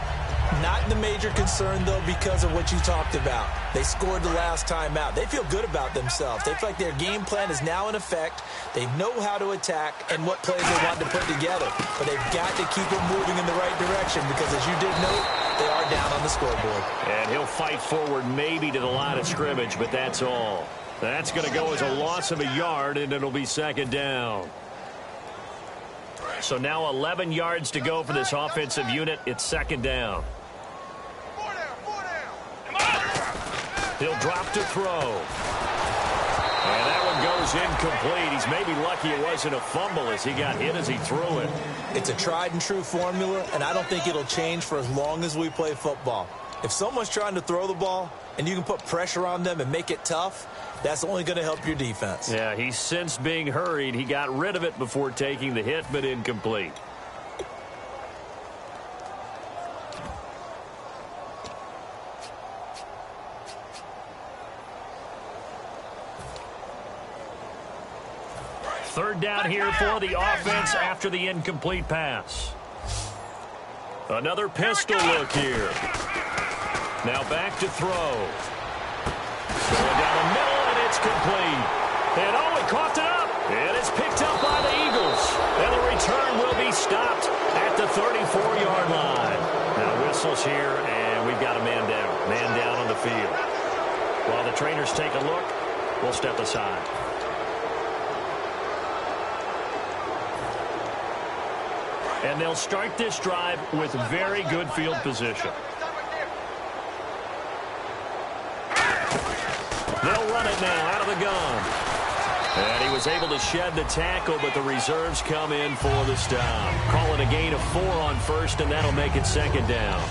Not the major concern, though, because of what you talked about. They scored the last time out. They feel good about themselves. They feel like their game plan is now in effect. They know how to attack and what plays they want to put together. But they've got to keep it moving in the right direction because, as you did note, they are down on the scoreboard. And he'll fight forward maybe to the line of scrimmage, but that's all. That's going to go as a loss of a yard, and it'll be 2nd down. So now 11 yards to go for this offensive unit. It's second down. He'll drop to throw. And that one goes incomplete. He's maybe lucky it wasn't a fumble as he got hit as he threw it. It's a tried and true formula, and I don't think it'll change for as long as we play football. If someone's trying to throw the ball and you can put pressure on them and make it tough, that's only going to help your defense. Yeah, he's since being hurried. He got rid of it before taking the hit, but incomplete. Third down here for the offense after the incomplete pass. Another pistol look here. Now back to throw. Going down the middle, and it's complete. And oh, he coughed it up. It is picked up by the Eagles. And the return will be stopped at the 34-yard line. Now whistles here, and we've got a man down. Man down on the field. While the trainers take a look, we'll step aside. And they'll start this drive with very good field position. They'll run it now out of the gun. And he was able to shed the tackle, but the reserves come in for the stop. Call it a gain of 4 on first, and that'll make it second down.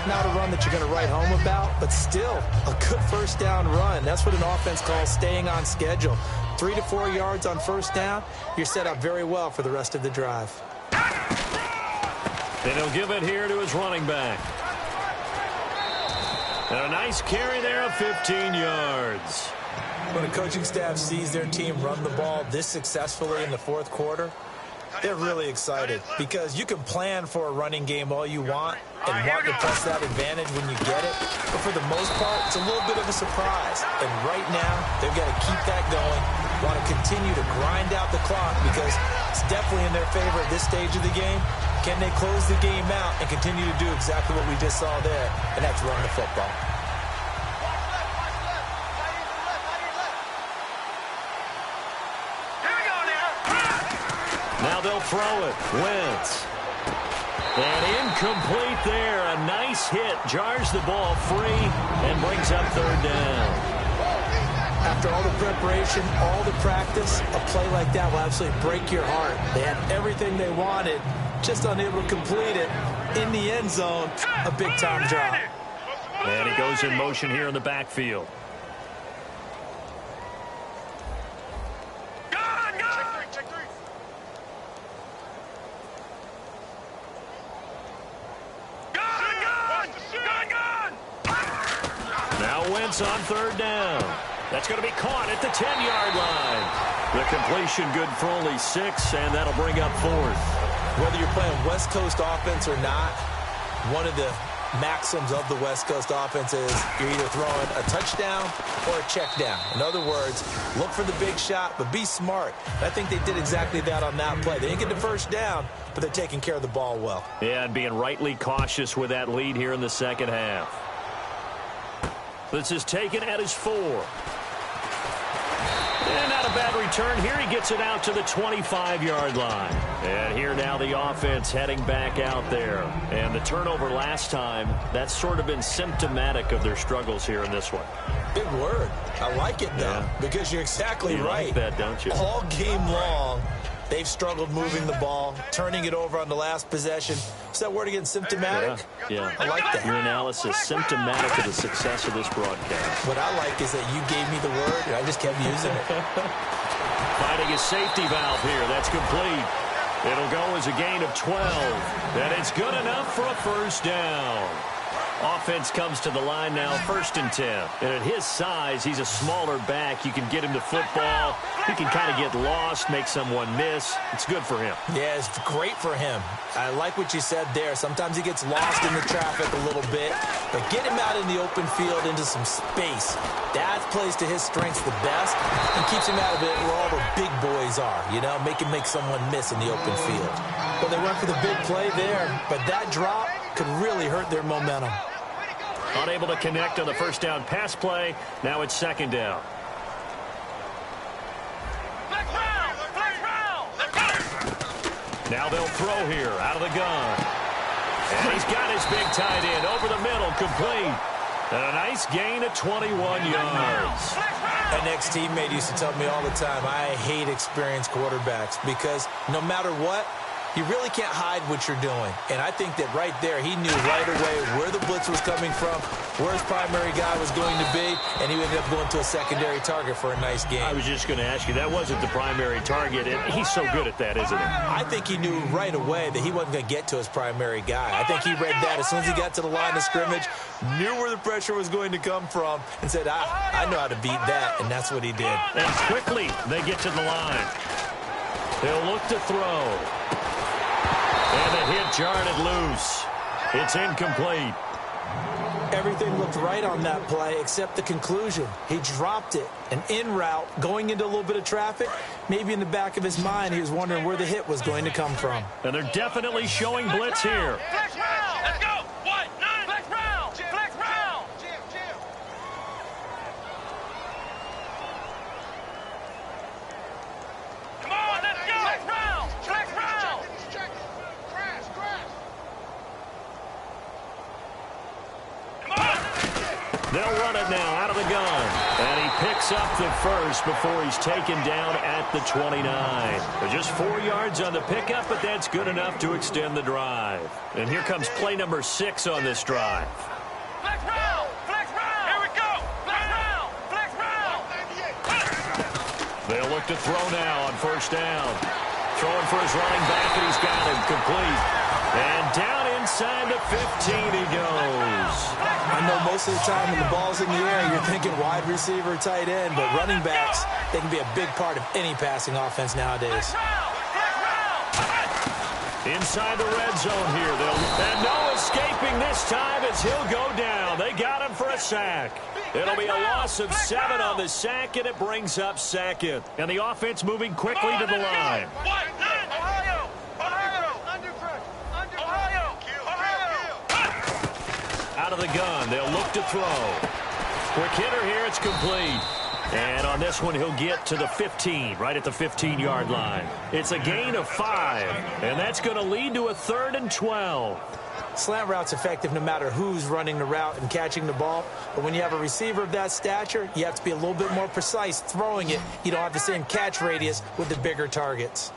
Not a run that you're going to write home about, but still a good first down run. That's what an offense calls staying on schedule. 3 to 4 yards on first down, you're set up very well for the rest of the drive. And he'll give it here to his running back. And a nice carry there of 15 yards. When a coaching staff sees their team run the ball this successfully in the fourth quarter, they're really excited because you can plan for a running game all you want and want to press that advantage when you get it. But for the most part, it's a little bit of a surprise. And right now, they've got to keep that going, want to continue to grind out the clock because it's definitely in their favor at this stage of the game. Can they close the game out and continue to do exactly what we just saw there, and that's run the football? Now they'll throw it. Wentz. And incomplete there. A nice hit. Jars the ball free and brings up third down. After all the preparation, all the practice, a play like that will absolutely break your heart. They had everything they wanted, just unable to complete it. In the end zone, a big-time drop. And he goes in motion here in the backfield. Now Wentz on third down. That's going to be caught at the 10-yard line. The completion good for only 6, and that'll bring up fourth. Whether you're playing West Coast offense or not, one of the maxims of the West Coast offense is you're either throwing a touchdown or a check down. In other words, look for the big shot, but be smart. And I think they did exactly that on that play. They didn't get the first down, but they're taking care of the ball well. Yeah, and being rightly cautious with that lead here in the second half. This is taken at his 4. And not a bad return. Here he gets it out to the 25-yard line. And here now the offense heading back out there. And the turnover last time, that's sort of been symptomatic of their struggles here in this one. Big word. I like it, though, because you're exactly right. You like that, don't you? All game long, they've struggled moving the ball, turning it over on the last possession. Is that word again, symptomatic? Yeah. I like that. Your analysis, symptomatic of the success of this broadcast. What I like is that you gave me the word, and I just kept using it. Finding a safety valve here. That's complete. It'll go as a gain of 12. And it's good enough for a first down. Offense comes to the line now, 1st and 10. And at his size, he's a smaller back. You can get him to football. He can kind of get lost, make someone miss. It's good for him. Yeah, it's great for him. I like what you said there. Sometimes he gets lost in the traffic a little bit. But get him out in the open field into some space. That plays to his strengths the best and keeps him out of it where all the big boys are. You know, make someone miss in the open field. Well, they went for the big play there, but that drop could really hurt their momentum. Unable to connect on the first down pass play. Now it's second down. Now they'll throw here out of the gun. And he's got his big tight end over the middle, complete. And a nice gain of 21 yards. An ex-teammate used to tell me all the time, I hate experienced quarterbacks because no matter what, you really can't hide what you're doing. And I think that right there, he knew right away where the blitz was coming from, where his primary guy was going to be, and he ended up going to a secondary target for a nice game. I was just going to ask you, that wasn't the primary target, and he's so good at that, isn't he? I think he knew right away that he wasn't going to get to his primary guy. I think he read that as soon as he got to the line of scrimmage, knew where the pressure was going to come from, and said, I know how to beat that, and that's what he did. And quickly, they get to the line. They'll look to throw. And the hit jarred it loose. It's incomplete. Everything looked right on that play except the conclusion. He dropped it. An in route, going into a little bit of traffic. Maybe in the back of his mind, he was wondering where the hit was going to come from. And they're definitely showing blitz here. Flex round. Let's go. 1, 9. Flex round. Flex round. Come on, let's go. Flex round. Flex round. They'll run it now out of the gun. And he picks up the first before he's taken down at the 29. Just 4 yards on the pickup, but that's good enough to extend the drive. And here comes play number 6 on this drive. Flex round. Flex round. Here we go. Flex round. Flex round. They'll look to throw now on first down. Throwing for his running back, and he's got him complete. And down inside the 15 he goes. I know most of the time when the ball's in the air, you're thinking wide receiver, tight end, but running backs, they can be a big part of any passing offense nowadays. Inside the red zone here. And no escaping this time as he'll go down. They got him for a sack. It'll be a loss of 7 on the sack, and it brings up second. And the offense moving quickly to the line. Out of the gun, they'll look to throw. Quick hitter here, it's complete. And on this one, he'll get to the 15, right at the 15-yard line. It's a gain of 5, and that's going to lead to a 3rd and 12. Slant route's effective no matter who's running the route and catching the ball. But when you have a receiver of that stature, you have to be a little bit more precise throwing it. You don't have the same catch radius with the bigger targets.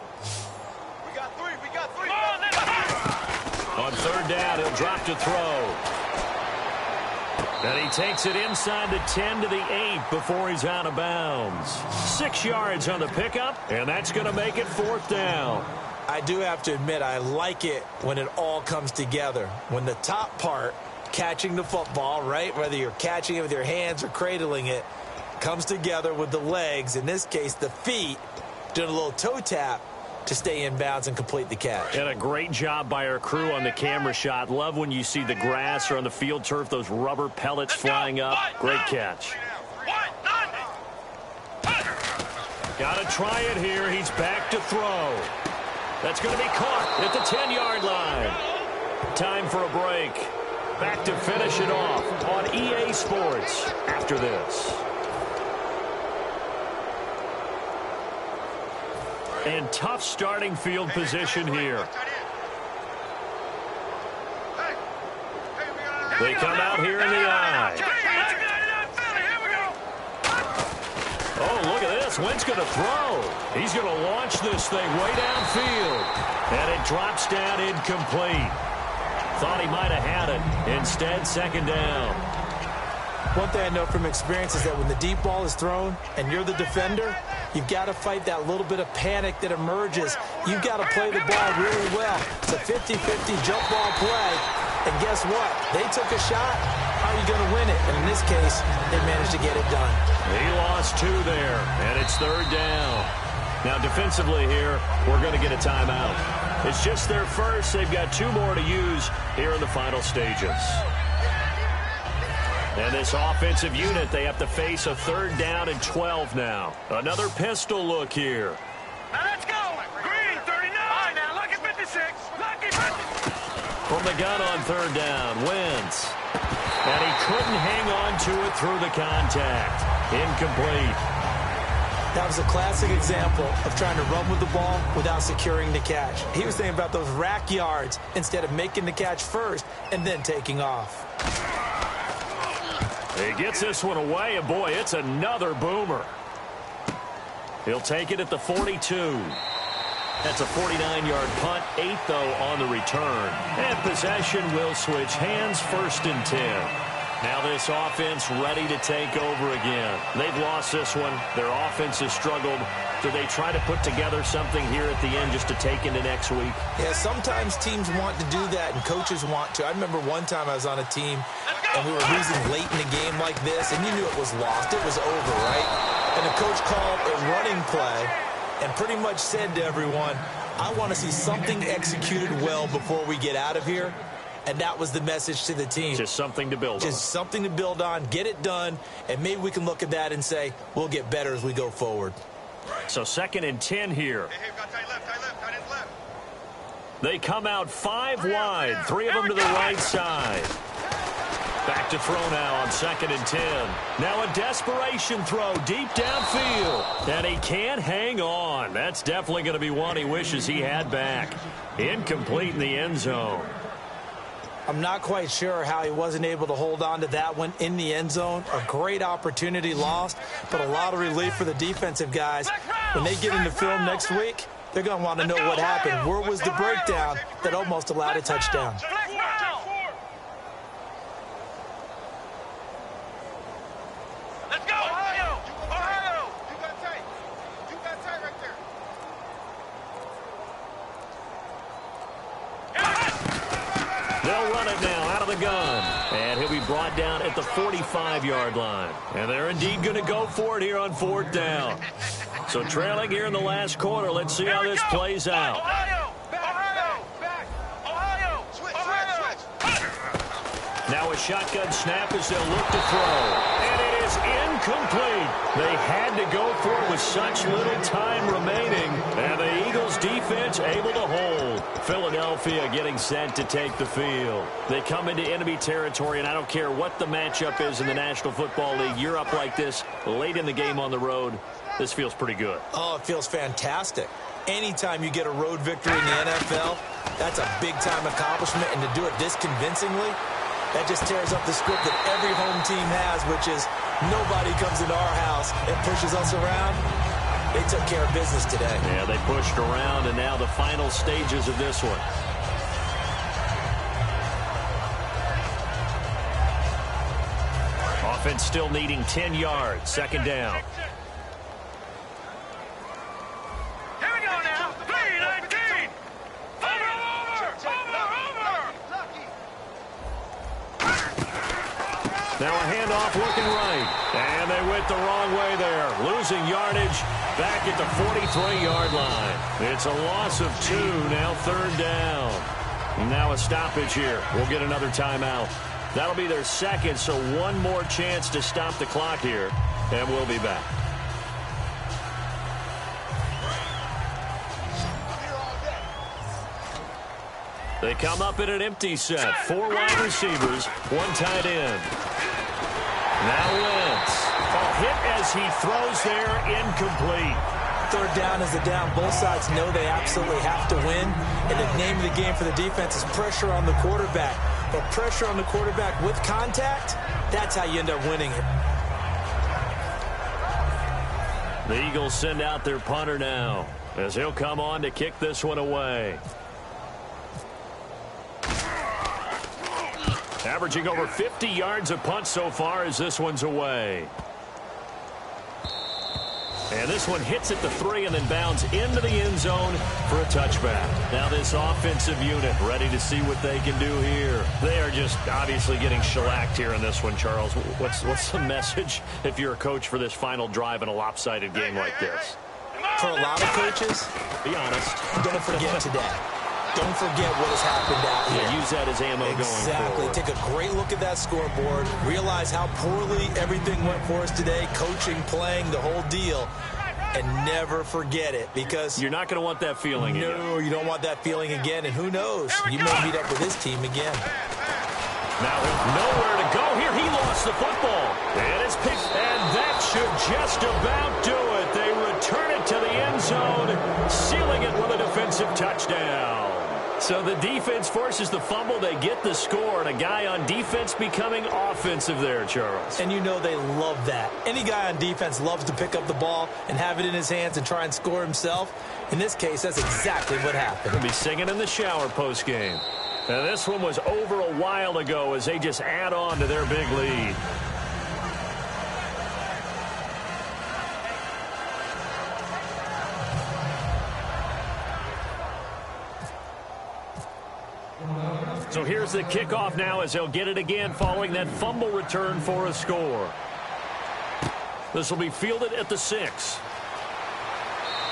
We got 3. We got 3. On 3rd down, he'll drop to throw. And he takes it inside the 10 to the 8 before he's out of bounds. 6 yards on the pickup, and that's going to make it 4th down. I do have to admit, I like it when it all comes together. When the top part, catching the football, right, whether you're catching it with your hands or cradling it, comes together with the legs, in this case the feet, doing a little toe tap to stay in bounds and complete the catch. And a great job by our crew on the camera shot. Love when you see the grass or on the field turf, those rubber pellets flying up. Great catch. Got to try it here. He's back to throw. That's going to be caught at the 10-yard line. Time for a break. Back to finish it off on EA Sports after this. And tough starting field position here. They come out here in the eye. Oh, look at this. Wentz going to throw. He's going to launch this thing way downfield. And it drops down incomplete. Thought he might have had it. Instead, 2nd down. One thing I know from experience is that when the deep ball is thrown and you're the defender, you've got to fight that little bit of panic that emerges. You've got to play the ball really well. It's a 50-50 jump ball play. And guess what? They took a shot. How are you going to win it? And in this case, they managed to get it done. He lost 2 there, and it's 3rd down. Now, defensively here, we're going to get a timeout. It's just their first. They've got 2 more to use here in the final stages. And this offensive unit, they have to face a 3rd down and 12 now. Another pistol look here. Now let's go. Green, 39. Now look at 56. Lucky 50. From the gun on 3rd down, Wentz. And he couldn't hang on to it through the contact. Incomplete. That was a classic example of trying to run with the ball without securing the catch. He was thinking about those rack yards instead of making the catch first and then taking off. He gets this one away, and boy, it's another boomer. He'll take it at the 42. That's a 49-yard punt, 8, though, on the return. And possession will switch hands, 1st and 10. Now this offense ready to take over again. They've lost this one. Their offense has struggled. Do they try to put together something here at the end just to take into next week? Yeah, sometimes teams want to do that, and coaches want to. I remember one time I was on a team, and we were losing late in the game like this, and you knew it was lost. It was over, right? And the coach called a running play and pretty much said to everyone, I want to see something executed well before we get out of here. And that was the message to the team. Just something to build on. Just something to build on, get it done, and maybe we can look at that and say, we'll get better as we go forward. So 2nd and 10 here. They come out 5 wide, 3 of them to the right side. Back to throw now on 2nd and 10. Now a desperation throw deep downfield. And he can't hang on. That's definitely going to be one he wishes he had back. Incomplete in the end zone. I'm not quite sure how he wasn't able to hold on to that one in the end zone. A great opportunity lost, but a lot of relief for the defensive guys. When they get into film next week, they're going to want to know what happened. Where was the breakdown that almost allowed a touchdown? Let's go, Ohio! Ohio! You got tight. You got tight right there. They'll run it now out of the gun. And he'll be brought down at the 45-yard line. And they're indeed going to go for it here on 4th down. So trailing here in the last quarter. Let's see how this plays out. Ohio! Ohio! Back! Ohio! Switch! Now a shotgun snap as they'll look to throw. And it is incomplete. They had to go for it with such little time remaining. And the Eagles defense able to hold. Philadelphia getting set to take the field. They come into enemy territory, and I don't care what the matchup is in the National Football League. You're up like this late in the game on the road. This feels pretty good. Oh, it feels fantastic. Anytime you get a road victory in the NFL, that's a big-time accomplishment, and to do it this convincingly, that just tears up the script that every home team has, which is nobody comes into our house and pushes us around. They took care of business today. Yeah, they pushed around, and now the final stages of this one. Offense still needing 10 yards. 2nd down. Here we go now. 3-19. Over. Now a handoff looking right. And they went the wrong way there. Losing yardage back at the 43-yard line. It's a loss of 2. Now 3rd down. Now a stoppage here. We'll get another timeout. That'll be their 2nd, so one more chance to stop the clock here. And we'll be back. They come up in an empty set. 4 wide receivers, 1 tight end. Now Wentz. A hit as he throws there, incomplete. 3rd down is the down. Both sides know they absolutely have to win. And the name of the game for the defense is pressure on the quarterback. But pressure on the quarterback with contact, that's how you end up winning it. The Eagles send out their punter now as he'll come on to kick this one away. Averaging over 50 yards a punt so far as this one's away. And this one hits at the 3 and then bounds into the end zone for a touchback. Now this offensive unit ready to see what they can do here. They are just obviously getting shellacked here in this one, Charles. What's the message if you're a coach for this final drive in a lopsided game like this? For a lot of coaches, be honest, don't forget today. Don't forget what has happened out here. Yeah, use that as ammo going forward. Take a great look at that scoreboard. Realize how poorly everything went for us today. Coaching, playing, the whole deal. And never forget it, because you're not going to want that feeling again. No, you don't want that feeling again. And who knows? You may meet up with this team again. Now nowhere to go here. He lost the football. And it's picked. And that should just about do it. They Massive touchdown. So the defense forces the fumble. They get the score, and a guy on defense becoming offensive there, Charles. And you know they love that. Any guy on defense loves to pick up the ball and have it in his hands and try and score himself. In this case, that's exactly what happened. He'll be singing in the shower post-game. Now, this one was over a while ago as they just add on to their big lead. So here's the kickoff now as they'll get it again following that fumble return for a score. This will be fielded at the 6.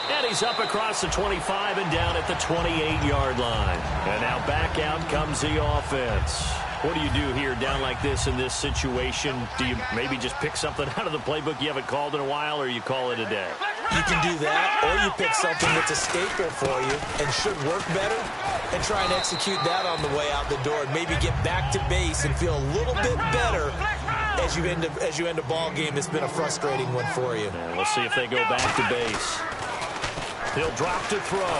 And he's up across the 25 and down at the 28-yard line. And now back out comes the offense. What do you do here down like this in this situation? Do you maybe just pick something out of the playbook you haven't called in a while, or you call it a day? You can do that, or you pick something that's a staple for you and should work better and try and execute that on the way out the door and maybe get back to base and feel a little bit better as you end a ball game that's been a frustrating one for you. And we'll see if they go back to base. He'll drop to throw.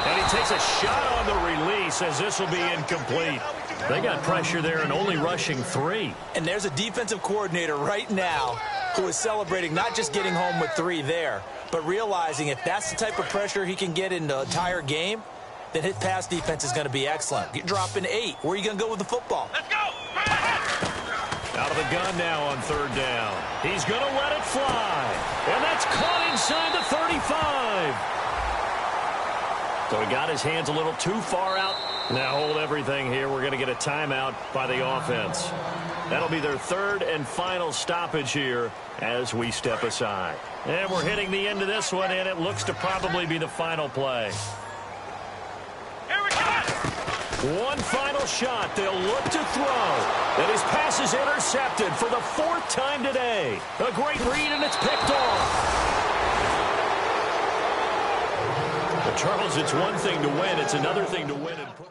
And he takes a shot on the release as this will be incomplete. They got pressure there and only rushing 3. And there's a defensive coordinator right now who is celebrating not just getting home with 3 there, but realizing if that's the type of pressure he can get in the entire game, then his pass defense is going to be excellent. You're dropping 8. Where are you going to go with the football? Let's go! Out of the gun now on 3rd down. He's going to let it fly. And that's caught inside the 35. So he got his hands a little too far out. Now hold everything here. We're going to get a timeout by the offense. That'll be their 3rd and final stoppage here as we step aside. And we're hitting the end of this one, and it looks to probably be the final play. Here we go! One final shot. They'll look to throw. And his pass is intercepted for the 4th time today. A great read, and it's picked off. Well, Charles, it's one thing to win. It's another thing to win and put